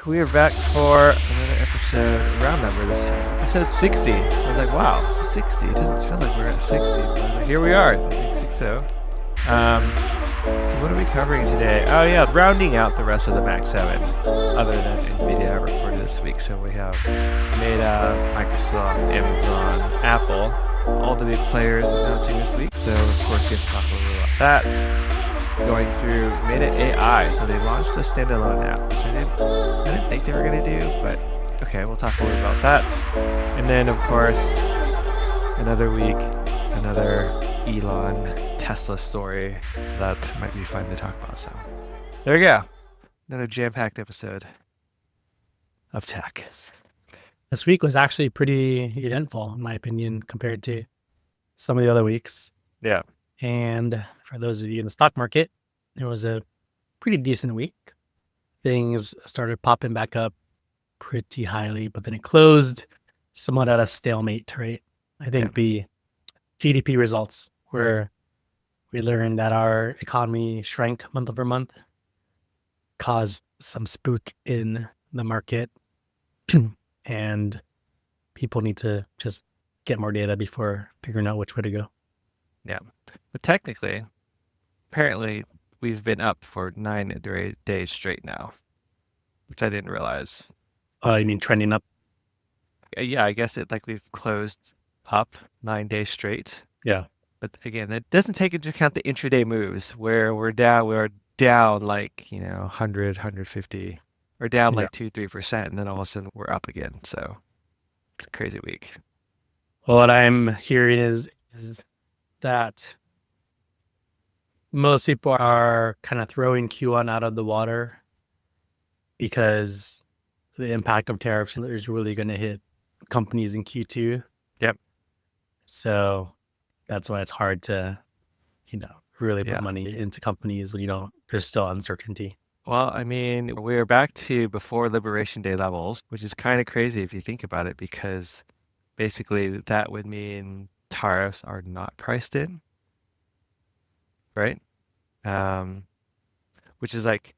We are back for another episode, round number this time, episode 60. I was like, wow, it's 60. It doesn't feel like we're at 60, but here we are, the big 60. So what are we covering today? Oh yeah, rounding out the rest of the Mac 7, other than NVIDIA reported this week. So we have Meta, Microsoft, Amazon, Apple, all the big players announcing this week. So of course we have to talk a little bit about that. Going through Meta AI, so they launched a standalone app, which I didn't think they were going to do, but okay, we'll talk a little about that. And then, of course, another week, another Elon Tesla story that might be fun to talk about. So there we go, another jam-packed episode of tech. This week was actually pretty eventful, in my opinion, compared to some of the other weeks. Yeah. And for those of you in the stock market, it was a pretty decent week. Things started popping back up pretty highly, but then it closed somewhat at a stalemate, right? I think the GDP results where we learned that our economy shrank month over month caused some spook in the market. And people need to just get more data before figuring out which way to go. Yeah. But technically, apparently, we've been up for 9 days straight now, which I didn't realize. You mean trending up? Yeah, I guess we've closed up 9 days straight. Yeah. But again, that doesn't take into account the intraday moves where we're down like, 100, 150, or down like 2-3%, and then all of a sudden we're up again. So it's a crazy week. Well, what I'm hearing is that most people are kind of throwing Q1 out of the water because the impact of tariffs is really going to hit companies in Q2. Yep. So that's why it's hard to, really put money into companies when there's still uncertainty. Well, I mean, we're back to before Liberation Day levels, which is kind of crazy if you think about it, because basically that would mean tariffs are not priced in, right? Which is like,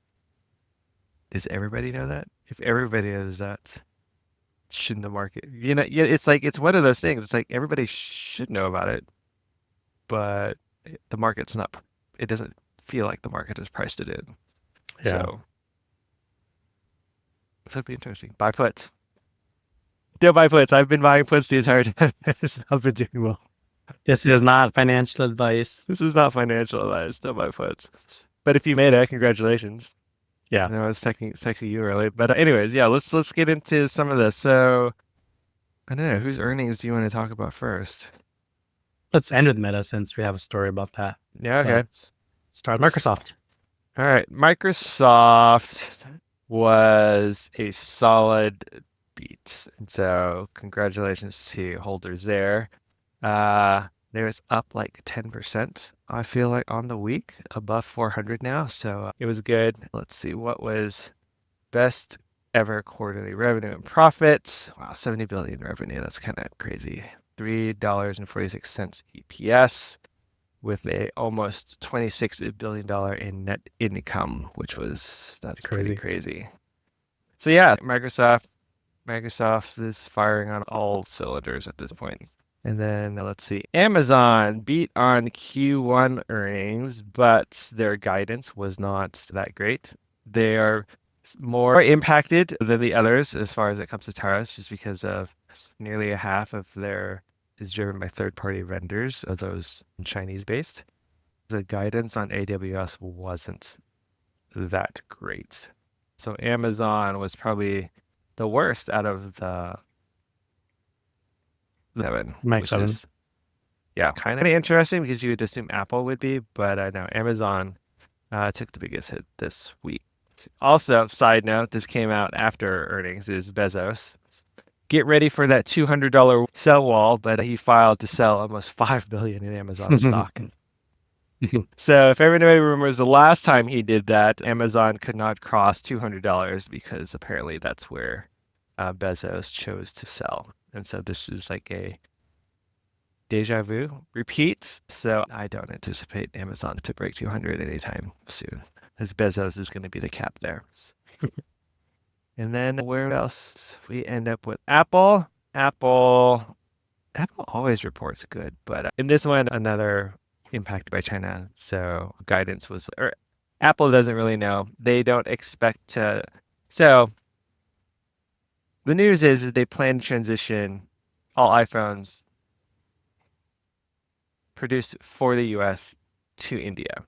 does everybody know that? If everybody knows that, shouldn't the market, it's like, it's one of those things. It's like everybody should know about it, but the market's not, it doesn't feel like the market has priced it in. Yeah. So that'd be interesting. Buy puts. Don't buy puts. I've been buying puts the entire time. I've been doing well. This is not financial advice. This is not financial advice. Don't buy puts. But if you made it, congratulations. Yeah. I know I was texting you early. But anyways, yeah, let's get into some of this. So I don't know, whose earnings do you want to talk about first? Let's end with Meta since we have a story about that. Yeah, okay. Start with Microsoft. All right. Microsoft was a solid beat. And so congratulations to holders there. There was up like 10%, I feel like, on the week, above 400 now. So it was good. Let's see, what was best ever quarterly revenue and profit? Wow, 70 billion revenue. That's kind of crazy. $3.46 EPS with a almost $26 billion in net income, that's pretty crazy. So yeah, Microsoft is firing on all cylinders at this point. And then let's see, Amazon beat on Q1 earnings, but their guidance was not that great. They are more impacted than the others as far as it comes to tariffs, just because of nearly a half of their is driven by third-party vendors, of those Chinese-based. The guidance on AWS wasn't that great. So Amazon was probably the worst out of the 7. Max 7. Kind of interesting because you would assume Apple would be, but I know Amazon took the biggest hit this week. Also, side note, this came out after earnings, is Bezos. Get ready for that $200 sell wall, but he filed to sell almost $5 billion in Amazon stock. So if everybody remembers the last time he did that, Amazon could not cross $200 because apparently that's where Bezos chose to sell. And so this is like a deja vu repeat. So I don't anticipate Amazon to break 200 anytime soon, as Bezos is going to be the cap there. And then where else we end up with Apple? Apple always reports good, but in this one, another impacted by China. So guidance was, or Apple doesn't really know. They don't expect to. So the news is they plan to transition all iPhones produced for the US to India.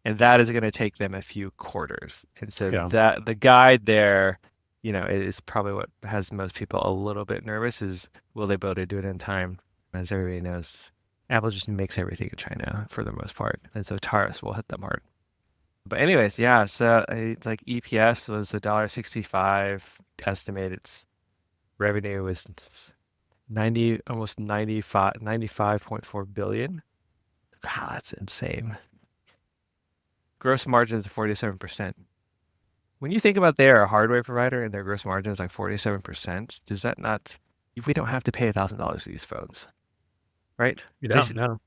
And that is going to take them a few quarters. And so Yeah. that the guide there, is probably what has most people a little bit nervous is will they be able to do it in time? As everybody knows, Apple just makes everything in China for the most part. And so tariffs will hit them hard. But anyways, yeah, so like EPS was $1.65. Estimated its revenue was 90, almost 95.4 billion. Wow, that's insane. Gross margins of 47%. When you think about they're a hardware provider and their gross margin is like 47%, does that not, if we don't have to pay $1,000 for these phones, right? You They, don't know.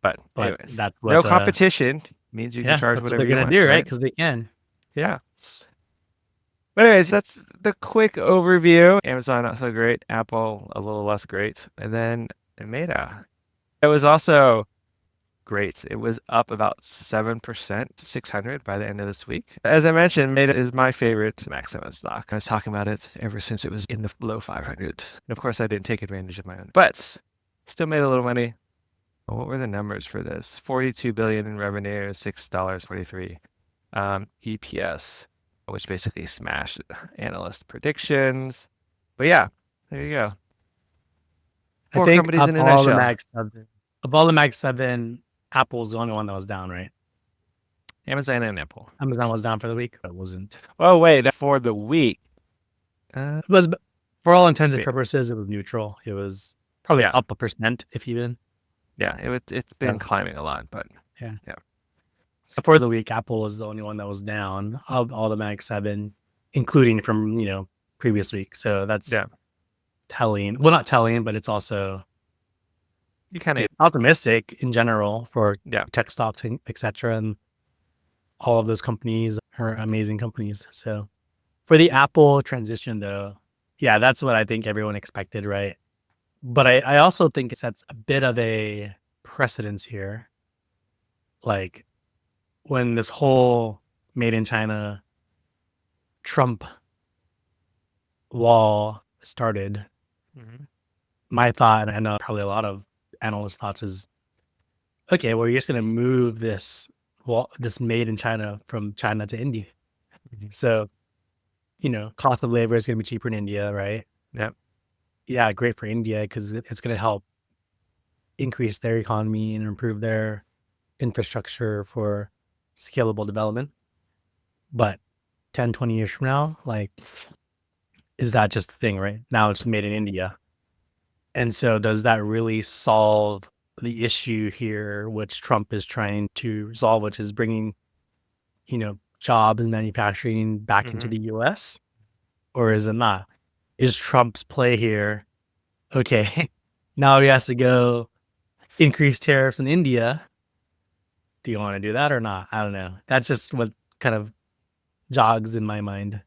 but But anyways, that's no what competition means you can yeah, charge that's what whatever they're you gonna want, do, right? right? Because they can. Yeah. But anyways, that's the quick overview. Amazon not so great, Apple a little less great, and then Meta. It was also great. It was up about 7% to 600 by the end of this week. As I mentioned, Meta is my favorite Maxima stock. I was talking about it ever since it was in the low 500. And of course, I didn't take advantage of my own, but still made a little money. What were the numbers for this? 42 billion in revenue, $6.43 EPS, which basically smashed analyst predictions. But yeah, there you go. I Four think companies in a nutshell. Of all the Mag 7, Apple's the only one that was down, right? Amazon and Apple. Amazon was down for the week, but it wasn't. Oh, wait, for the week. It was, for all intents and purposes, it was neutral. It was probably Yeah. up 1%, if even. Yeah, it's been So, climbing a lot, but yeah. yeah. So for the week, Apple was the only one that was down of all the Mag 7, including from, previous week. So that's Yeah. telling. Well, not telling, but it's also You kind of optimistic in general for yeah. tech stocks, etc. And all of those companies are amazing companies. So for the Apple transition, though, yeah, that's what I think everyone expected, right? But I also think it sets a bit of a precedence here. Like when this whole made in China Trump wall started, Mhm. my thought, and I know probably a lot of analyst thoughts, is okay, well, you're just going to move this wall, this made in China from China to India. Mhm. So, cost of labor is going to be cheaper in India, right? Yeah. Yeah, great for India because it's going to help increase their economy and improve their infrastructure for scalable development. But 10, 20 years from now, like, is that just the thing, right? Now it's made in India. And so does that really solve the issue here, which Trump is trying to resolve, which is bringing, jobs and manufacturing back into Hmm. the US? Or is it not? Is Trump's play here, okay, now he has to go increase tariffs in India. Do you want to do that or not? I don't know. That's just what kind of jogs in my mind.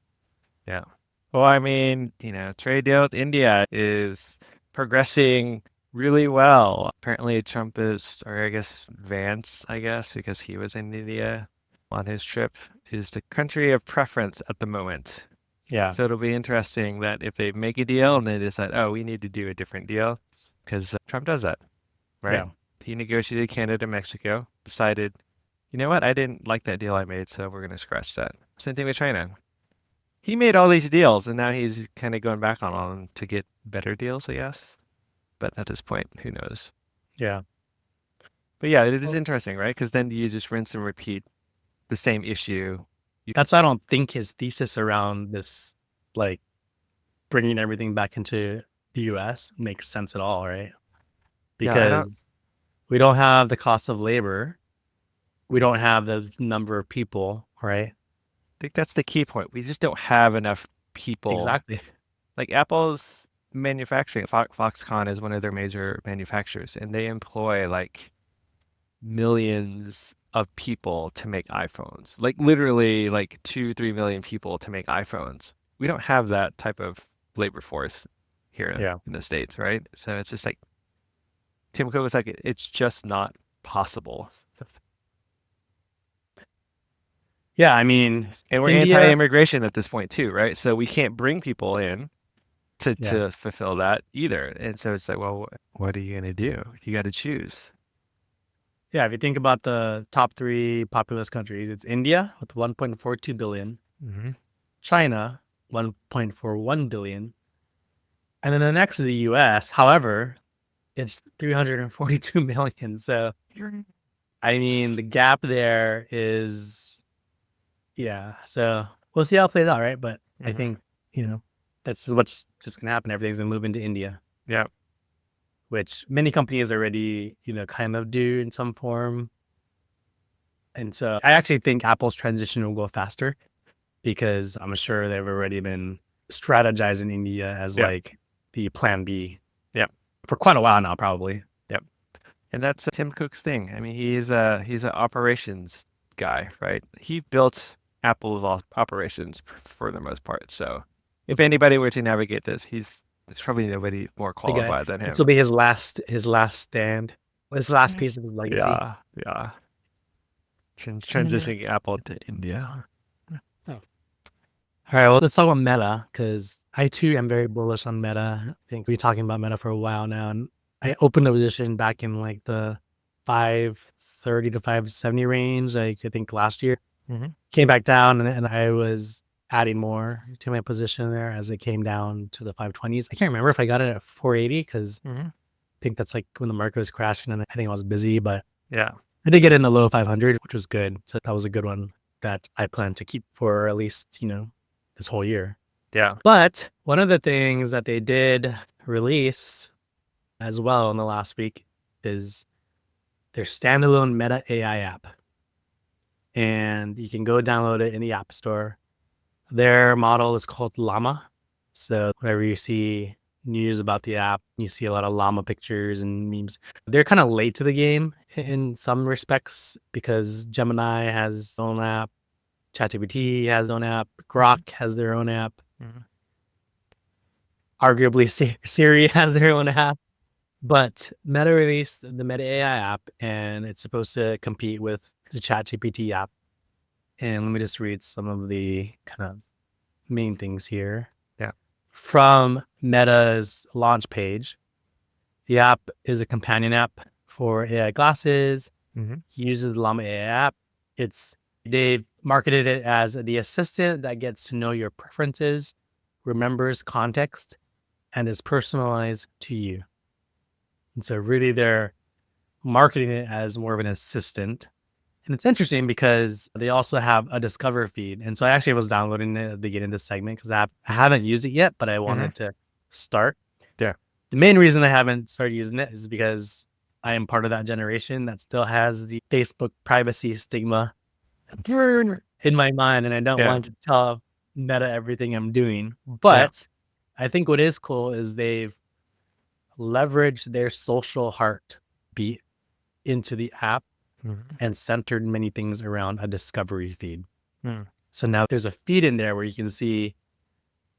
Yeah. Well, I mean, trade deal with India is progressing really well. Apparently, Trump is, or I guess Vance, I guess, because he was in India on his trip, is the country of preference at the moment. Yeah. So it'll be interesting that if they make a deal and they decide, oh, we need to do a different deal, because Trump does that, right? Yeah. He negotiated Canada, Mexico, decided, you know what, I didn't like that deal I made, so we're going to scratch that. Same thing with China. He made all these deals, and now he's kind of going back on them to get better deals, I guess. But at this point, who knows? Yeah. But yeah, it is Well, interesting, right? Because then you just rinse and repeat the same issue. that's why I don't think his thesis around this, like, bringing everything back into the US makes sense at all, right? Yeah, I don't Because we don't have the cost of labor. We don't have the number of people, right? think that's the key point. We just don't have enough people. Exactly. Like Apple's manufacturing, Foxconn is one of their major manufacturers, and they employ like millions of people to make iPhones, like literally like 2, 3 million people to make iPhones. We don't have that type of labor force here Yeah. in the States, right? So it's just like Tim Cook was like, it's just not possible. Yeah. I mean, And we're India. anti-immigration at this point too, right? So we can't bring people in Yeah. to fulfill that either. And so it's like, well, what are you gonna do? You got to choose. Yeah. If you think about the top three populous countries, it's India with 1.42 billion, Mm-hmm. China, 1.41 billion. And then the next is the US. However, it's 342 million. So, I mean, the gap there is, yeah. So we'll see how it plays out, right? But I Mm-hmm. think, that's what's just going to happen. Everything's going to move into India, Yeah. which many companies already, kind of do in some form. And so I actually think Apple's transition will go faster because I'm sure they've already been strategizing India as Yeah. like the plan B Yeah. for quite a while now, probably. Yep. And that's Tim Cook's thing. I mean, he's an operations guy, right? He built Apple's operations for the most part. So if anybody were to navigate this, there's probably nobody more The guy, qualified than this him. will be his last stand, his last piece of his legacy. Yeah, yeah. Transitioning Apple to India. Oh. All right, well, let's talk about Meta because I too am very bullish on Meta. I think we've been talking about Meta for a while now, and I opened a position back in like the 530 to 570 range, like I think last year. Mm-hmm. Came back down, and I was adding more to my position there as it came down to the 520s. I can't remember if I got it at 480 because Mm-hmm. I think that's like when the market was crashing, and I think I was busy, but Yeah. I did get in the low 500, which was good. So that was a good one that I plan to keep for at least, this whole year. Yeah. But one of the things that they did release as well in the last week is their standalone Meta AI app. And you can go download it in the App Store. Their model is called Llama. So whenever you see news about the app, you see a lot of llama pictures and memes. They're kind of late to the game in some respects because Gemini has its own app, ChatGPT has its own app, Grok has their own app, Mm-hmm. arguably Siri has their own app. But Meta released the Meta AI app, and it's supposed to compete with the ChatGPT app. And let me just read some of the kind of main things here. Yeah. From Meta's launch page, the app is a companion app for AI glasses. Mm-hmm. Uses the Llama AI app. They've marketed it as the assistant that gets to know your preferences, remembers context, and is personalized to you. And so really they're marketing it as more of an assistant. And it's interesting because they also have a Discover feed. And so I actually was downloading it at the beginning of this segment because I haven't used it yet, but I Mm-hmm. wanted to start. Yeah. The main reason I haven't started using it is because I am part of that generation that still has the Facebook privacy stigma in my mind, and I don't Yeah. want to tell Meta everything I'm doing. But I think what is cool is they've leveraged their social heartbeat into the app Mm-hmm. and centered many things around a discovery feed. Mm. So now there's a feed in there where you can see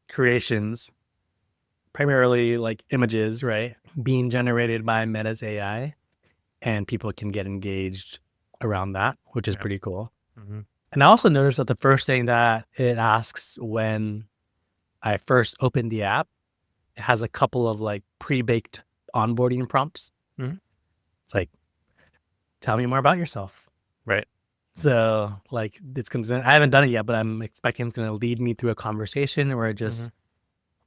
creations, primarily like images, right, being generated by Meta's AI, and people can get engaged around that, which is Yeah. pretty cool. Mm-hmm. And I also noticed that the first thing that it asks when I first opened the app, it has a couple of like pre-baked onboarding prompts. Mm-hmm. It's like, tell me more about yourself. Right. So like I haven't done it yet, but I'm expecting it's going to lead me through a conversation where it Mm-hmm. just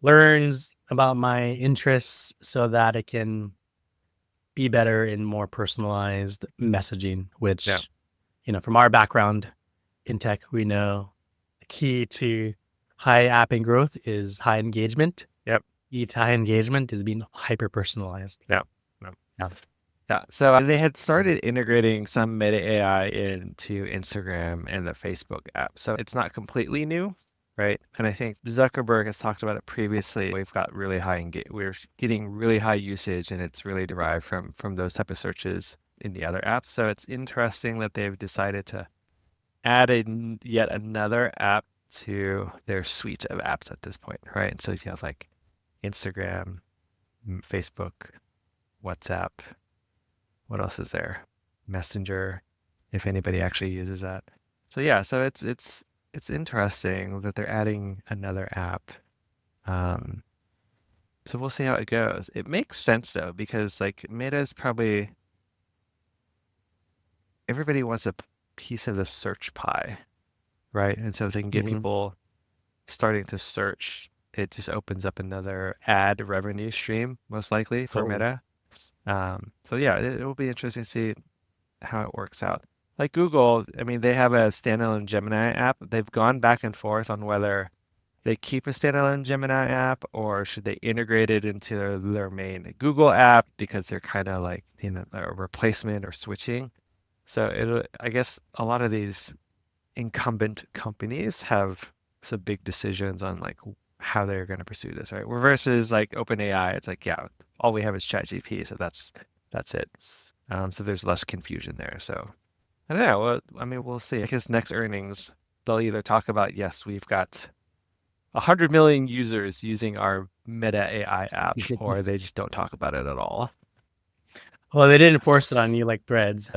learns about my interests so that it can be better in more personalized messaging, Yeah. which, from our background in tech, we know the key to high app and growth is high engagement. Yep. Key to high engagement is being hyper personalized. Yeah. No. Yeah. Yeah. So they had started integrating some Meta AI into Instagram and the Facebook app. So it's not completely new, right? And I think Zuckerberg has talked about it previously. We've got really high we're getting really high usage, and it's really derived from those type of searches. in the other apps. So it's interesting that they've decided to add in yet another app to their suite of apps at this point, right? And so you have like Instagram, Facebook, WhatsApp. What else is there? Messenger, if anybody actually uses that. So yeah, so it's interesting that they're adding another app. Um, so we'll see how it goes. It makes sense though, because like Meta's probably everybody wants a piece of the search pie, right? And so if they can get Mm-hmm. people starting to search, it just opens up another ad revenue stream, most likely for Totally. Meta. So yeah, it will be interesting to see how it works out. Like Google, I mean, they have a standalone Gemini app. They've gone back and forth on whether they keep a standalone Gemini app or should they integrate it into their main Google app because they're kind of like, a replacement or switching. So I guess a lot of these incumbent companies have some big decisions on like how they're going to pursue this, right? Versus like OpenAI, it's like, yeah, all we have is ChatGPT, so that's it. So there's less confusion there. So I don't know. Well, I mean, we'll see. I guess next earnings, they'll either talk about, yes, we've got 100 million users using our Meta AI app, or they just don't talk about it at all. Well, they didn't force it on you like Threads.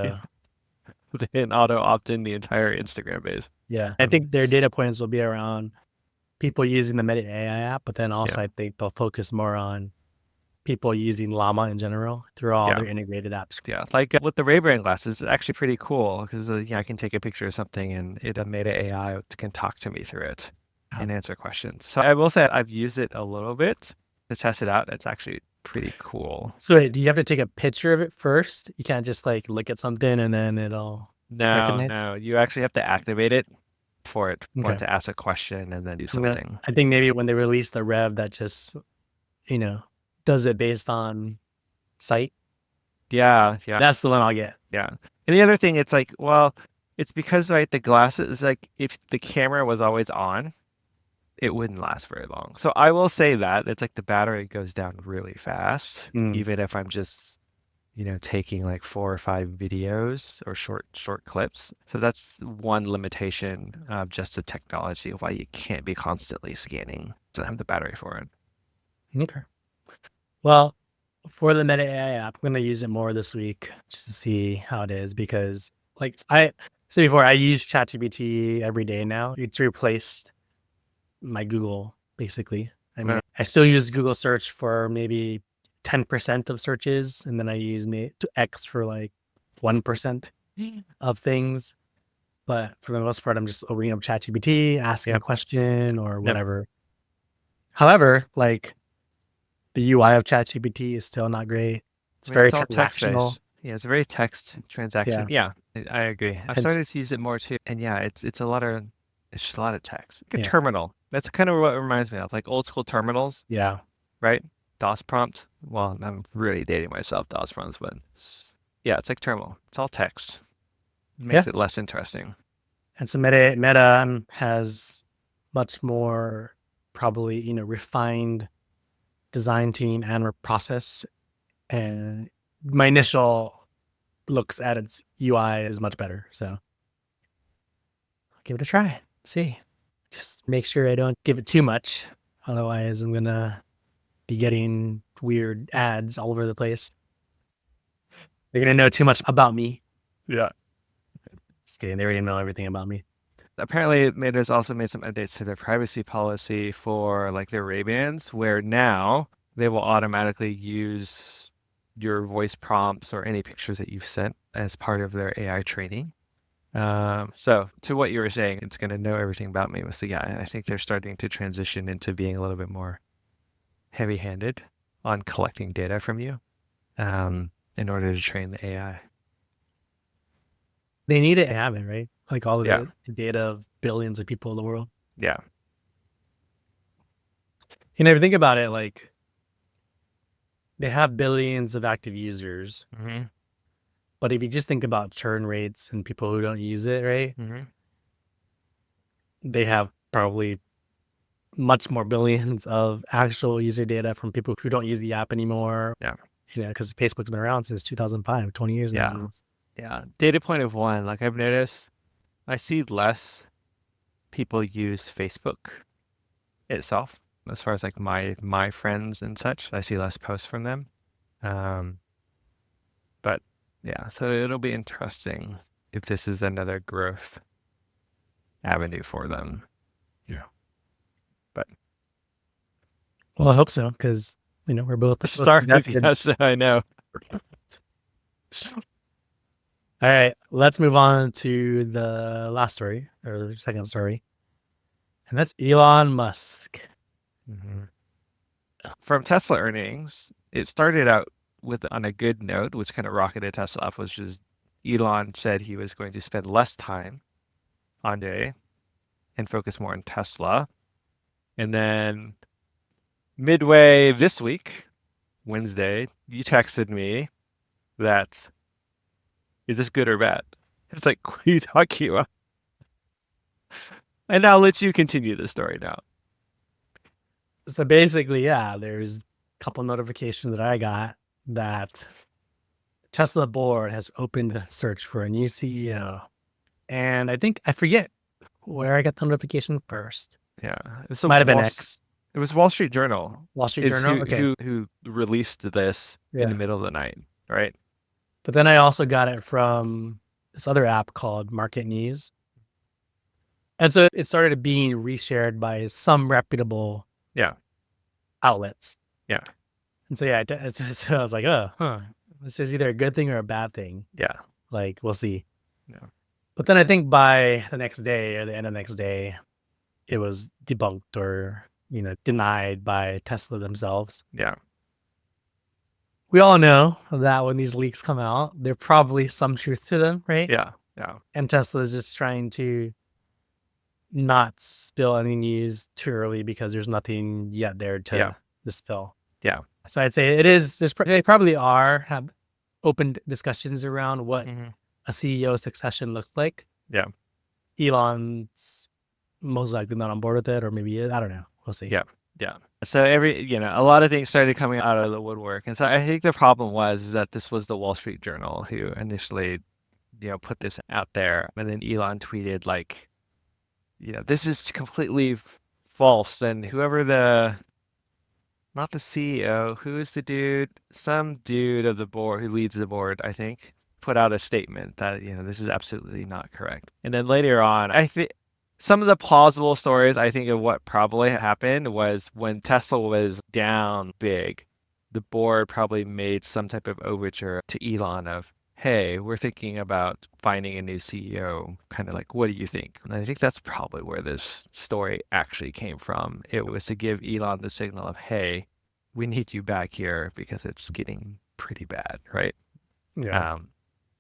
They didn't auto opt in the entire Instagram base. Yeah, I think their data points will be around people using the Meta AI app, but then also Yeah. I think they'll focus more on people using Llama in general through all Yeah. their integrated apps. Yeah, like with the Rebrand glasses, it's actually pretty cool because yeah, I can take a picture of something and it made an AI can talk to me through it and answer questions. So I will say I've used it a little bit to test it out. It's actually pretty cool. So wait, do you have to take a picture of it first? You can't just like look at something and then it'll recognize? No, you actually have to activate it for it Okay. to ask a question and then do something. I think maybe when they release the Rev that just, you know, does it based on sight. Yeah, yeah, That's the one I'll get. yeah. And the other thing, it's like, well, it's because right, the glasses, like if the camera was always on, it wouldn't last very long. So I will say that it's like the battery goes down really fast, even if I'm just, taking like 4 or 5 videos or short clips. So that's one limitation of just the technology of why you can't be constantly scanning. Doesn't have the battery for it. Okay. Well, for the Meta AI app, I'm going to use it more this week just to see how it is because, like I said before, I use ChatGPT every day now. It's replaced my Google, basically. I mean, I still use Google search for maybe 10% of searches, and then I use to X for like 1% of things. But for the most part, I'm just opening up ChatGPT, asking a question or whatever. However, like the UI of ChatGPT is still not great. It's very all transactional. text-based. Yeah, it's a very text transaction. Yeah, I agree. I've started to use it more too. And yeah, it's just a lot of text. Like a terminal. That's kind of what it reminds me of, like old school terminals. Yeah. Right? DOS prompts. Well, I'm really dating myself, DOS prompts, but yeah, it's like terminal. It's all text. It makes it less interesting. And so Meta has much more probably, refined design team and process. And my initial looks at its UI is much better. So I'll give it a try. See. Just make sure I don't give it too much. Otherwise, I'm going to be getting weird ads all over the place. They're going to know too much about me. Yeah. Just kidding. They already know everything about me. Apparently, Meta's also made some updates to their privacy policy for like their Ray-Bans, where now they will automatically use your voice prompts or any pictures that you've sent as part of their AI training. So to what you were saying, it's going to know everything about me. So yeah, I think they're starting to transition into being a little bit more heavy-handed on collecting data from you, in order to train the AI. They need to have it, right? Like all of the data of billions of people in the world. Yeah. You know, if you think about it, like they have billions of active users. Mm-hmm. But if you just think about churn rates and people who don't use it, right? Mm-hmm. They have probably much more billions of actual user data from people who don't use the app anymore. Yeah. because Facebook's been around since 2005, 20 years Yeah. now. Yeah. Data point of one, like I've noticed, I see less people use Facebook itself as far as like my friends and such. I see less posts from them. Um, but yeah, so it'll be interesting if this is another growth avenue for them. Yeah. But Well, I hope so, because we're both started, invested. yes, I know. All right, let's move on to the last story, or the second story, and that's Elon Musk. Mhm. From Tesla earnings, it started out with on a good note, which kind of rocketed Tesla up, which is Elon said he was going to spend less time on day and focus more on Tesla. And then midway this week, Wednesday, you texted me that, is this good or bad? It's like, what are you talking about? And I'll let you continue the story now. So basically, yeah, there's a couple notifications that I got that Tesla board has opened a search for a new CEO. And I forget where I got the notification first. Yeah. So Might have been X. it was Wall Street Journal Wall Street is Journal. Okay. who released this in the Yeah. middle of the night, right? But then I also got it from this other app called Market News. And so it started being reshared by some reputable Yeah. outlets. Yeah. And so, yeah, so I was like, oh, this is either a good thing or a bad thing. Yeah. Like, we'll see. Yeah. But then I think by the next day or the end of the next day, it was debunked or, denied by Tesla themselves. Yeah. We all know that when these leaks come out, there's probably some truth to them, right? Yeah. Yeah. And Tesla is just trying to not spill any news too early because there's nothing yet there to spill. Yeah. So I'd say they probably have open discussions around what a CEO succession looks like. Yeah. Elon's most likely not on board with it, or maybe I don't know. We'll see. Yeah. Yeah. So a lot of things started coming out of the woodwork. And so I think the problem was that this was the Wall Street Journal who initially, put this out there. And then Elon tweeted like, this is completely false. And not the CEO, who is the dude? Some dude of the board who leads the board, I think, put out a statement that, this is absolutely not correct. And then later on, I think some of the plausible stories, I think, of what probably happened was when Tesla was down big, the board probably made some type of overture to Elon of, hey, we're thinking about finding a new CEO. Kind of like, what do you think? And I think that's probably where this story actually came from. It was to give Elon the signal of, hey, we need you back here because it's getting pretty bad, right? Yeah.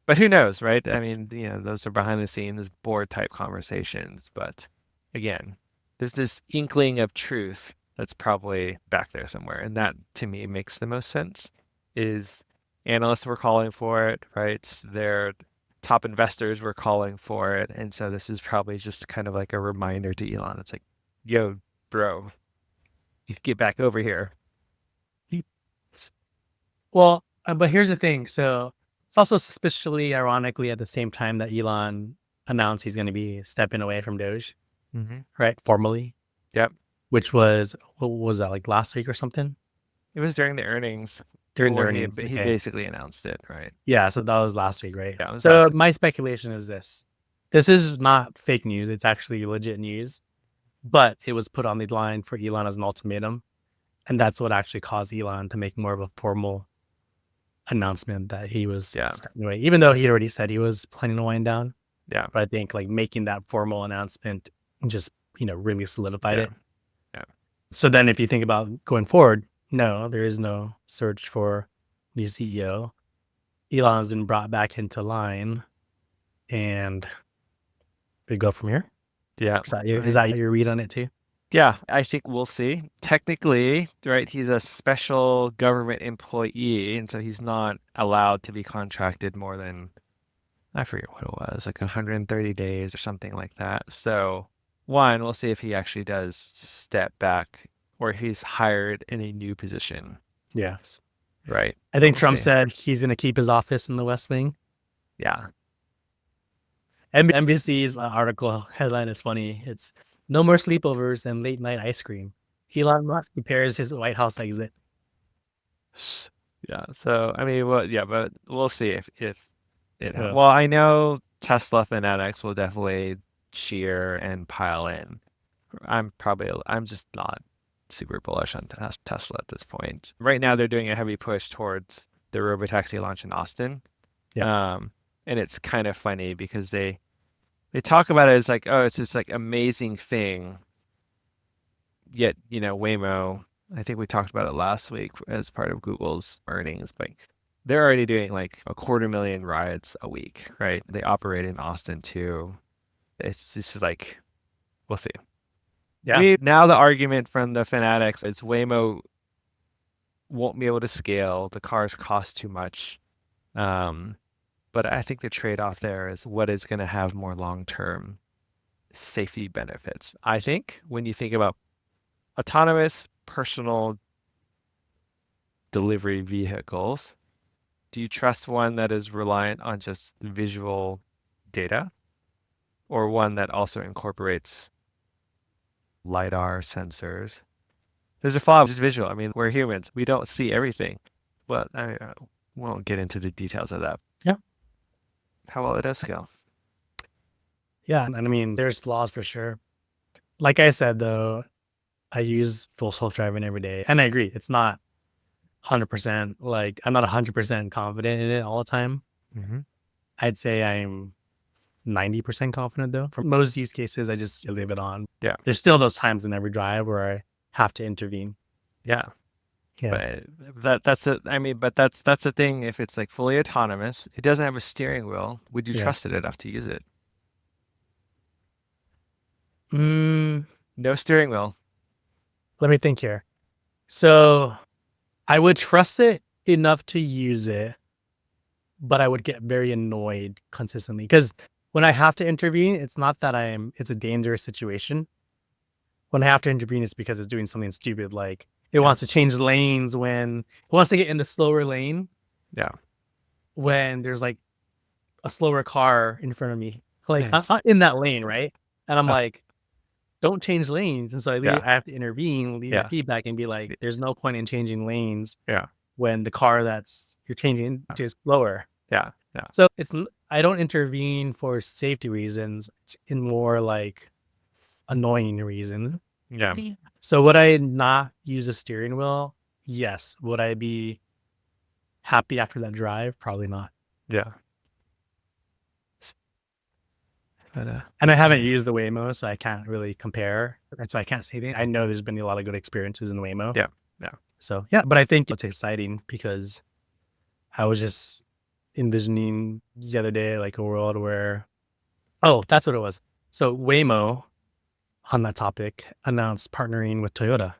But who knows, right? I mean, those are behind the scenes board type conversations. But again, there's this inkling of truth that's probably back there somewhere. And that to me makes the most sense is analysts were calling for it, right? Their top investors were calling for it. And so this is probably just kind of like a reminder to Elon. It's like, yo, bro, you get back over here. Well, but here's the thing. So it's also suspiciously, ironically, at the same time that Elon announced he's going to be stepping away from Doge, right? Formally. Yep. Which was, what was that, like last week or something? It was during the earnings. During the earnings. He basically announced it, right? Yeah, so that was last week, right? Yeah, so my speculation is this. This is not fake news. It's actually legit news. But it was put on the line for Elon as an ultimatum. And that's what actually caused Elon to make more of a formal announcement that he was stepping away, even though he already said he was planning to wind down. Yeah. But I think like making that formal announcement just, really solidified it. Yeah. So then if you think about going forward, no, there is no search for new CEO. Elon's been brought back into line and we go from here. Yeah. Is that your read on it too? Yeah, I think we'll see. Technically, right, he's a special government employee, and so he's not allowed to be contracted more than, I forget what it was, like 130 days or something like that. So, one, we'll see if he actually does step back or if he's hired in a new position. Yeah. Right. I think We'll Trump see. said he's going to keep his office in the West Wing. Yeah. NBC's article headline is funny. It's "No more sleepovers and late night ice cream. Elon Musk prepares his White House exit." Yeah. So I mean, well, yeah, but we'll see if it. Yeah. Well, I know Tesla fanatics will definitely cheer and pile in. I'm just not super bullish on Tesla at this point. Right now, they're doing a heavy push towards the robotaxi launch in Austin. Yeah. And it's kind of funny because they talk about it as like, oh, it's this like amazing thing. Yet, Waymo, I think we talked about it last week as part of Google's earnings, but they're already doing like 250,000 rides a week, right? They operate in Austin too. It's just like, we'll see. I Yeah. mean, now the argument from the fanatics is Waymo won't be able to scale. The cars cost too much. Um, but I think the trade-off there is what is going to have more long-term safety benefits. I think when you think about autonomous personal delivery vehicles, do you trust one that is reliant on just visual data or one that also incorporates LiDAR sensors? There's a flaw, just visual. I mean, we're humans. We don't see everything. But I won't get into the details of that. Yeah. How well it does scale. Yeah. And I mean, there's flaws for sure. Like I said, though, I use full self-driving every day. And I agree. It's not 100%. Like, I'm not 100% confident in it all the time. Mm-hmm. I'd say I'm 90% confident, though. For most use cases, I just leave it on. Yeah. There's still those times in every drive where I have to intervene. Yeah. Yeah. But that's it. I mean, but that's the thing. If it's like fully autonomous, it doesn't have a steering wheel. Would you Yeah. trust it enough to use it? Mm, No steering wheel. let me think here. So I would trust it enough to use it, but I would get very annoyed consistently because when I have to intervene, it's not that it's a dangerous situation. When I have to intervene, it's because it's doing something stupid. Like it wants to change lanes when it wants to get in the slower lane Yeah. when there's like a slower car in front of me. Like I'm not in that lane, right? And I'm like, don't change lanes. And so I have to intervene, leave the feedback and be like, there's no point in changing lanes when the car that's you're changing to is slower. Yeah. Yeah. So I don't intervene for safety reasons, in more like annoying reasons. Yeah. So would I not use a steering wheel? Yes. Would I be happy after that drive? Probably not. Yeah. And I haven't used the Waymo, so I can't really compare. And so I can't say anything. I know there's been a lot of good experiences in Waymo. Yeah. Yeah. So yeah, but I think it's exciting because I was just envisioning the other day like a world where, oh, that's what it was. So Waymo, on that topic, announced partnering with Toyota.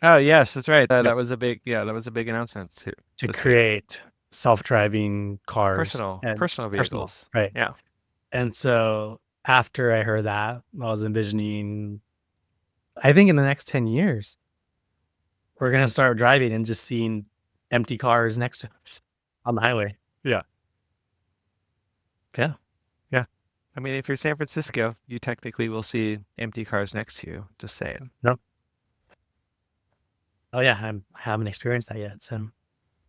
Oh yes, that's right. That was a big announcement too. To create self-driving cars. Personal vehicles. Right. Yeah. And so after I heard that, I was envisioning, I think in the next 10 years, we're going to start driving and just seeing empty cars next to us on the highway. Yeah. Yeah. Yeah. I mean, if you're San Francisco, you technically will see empty cars next to you. Just saying. No. Oh yeah, I haven't experienced that yet. So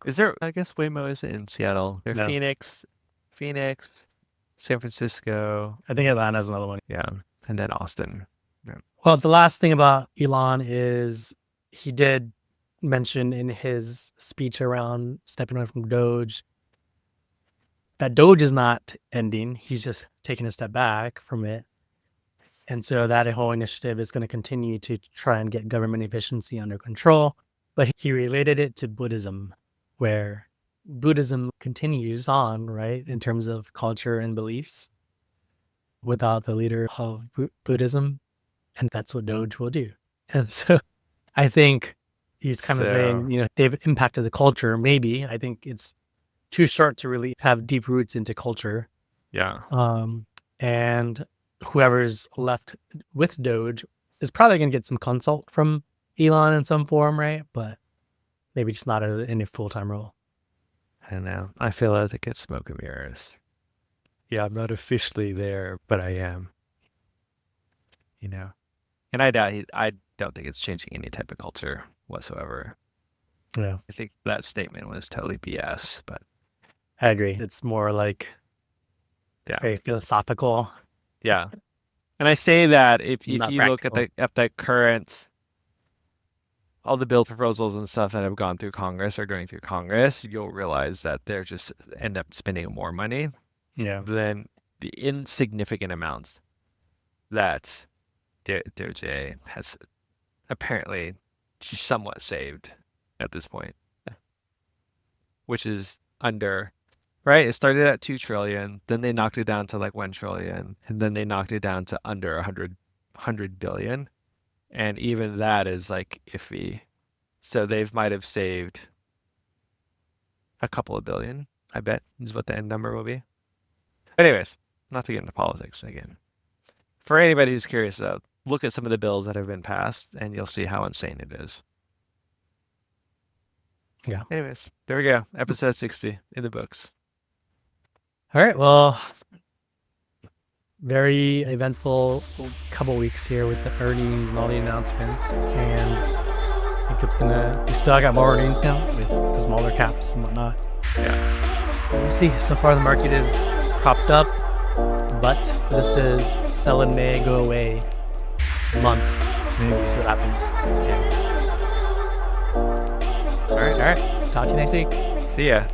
is there? I guess Waymo is in Seattle. They're No. Phoenix, San Francisco. I think Atlanta's another one. Yeah, and then Austin. Yeah. Well, the last thing about Elon is he did mention in his speech around stepping away from Doge that Doge is not ending. He's just taking a step back from it. And so that whole initiative is going to continue to try and get government efficiency under control. But he related it to Buddhism, where Buddhism continues on, right, in terms of culture and beliefs without the leader of Buddhism. And that's what Doge will do. And so I think he's kind of saying, they've impacted the culture. Maybe. I think it's too short to really have deep roots into culture. Yeah. And whoever's left with Doge is probably going to get some consult from Elon in some form, right? But maybe just not in a full-time role. I don't know. I feel like it's smoke and mirrors. Yeah, I'm not officially there, but I am. And I don't think it's changing any type of culture whatsoever. Yeah, I think that statement was totally BS, but I agree. It's more like it's yeah, very philosophical, yeah. And I say that if not you look at practical. the current all the bill proposals and stuff that have gone through Congress or going through Congress, you'll realize that they're just end up spending more money Yeah, than the insignificant amounts that Doge has apparently somewhat saved at this point, which is under, right? It started at 2 trillion, then they knocked it down to like 1 trillion, and then they knocked it down to under 100 billion. And even that is like iffy. So they might have saved a couple of billion, I bet, is what the end number will be. Anyways, not to get into politics again. For anybody who's curious, though, look at some of the bills that have been passed, and you'll see how insane it is. yeah. Anyways, there we go. Episode 60 in the books. All right. Well, very eventful couple weeks here with the earnings and all the announcements, and I think we still got more earnings now with the smaller caps and whatnot. Yeah. We'll see. So far, the market is propped up, but this is sell in May, go away month. So we'll see what happens. Yeah. All right. All right. Talk to you next week. See ya.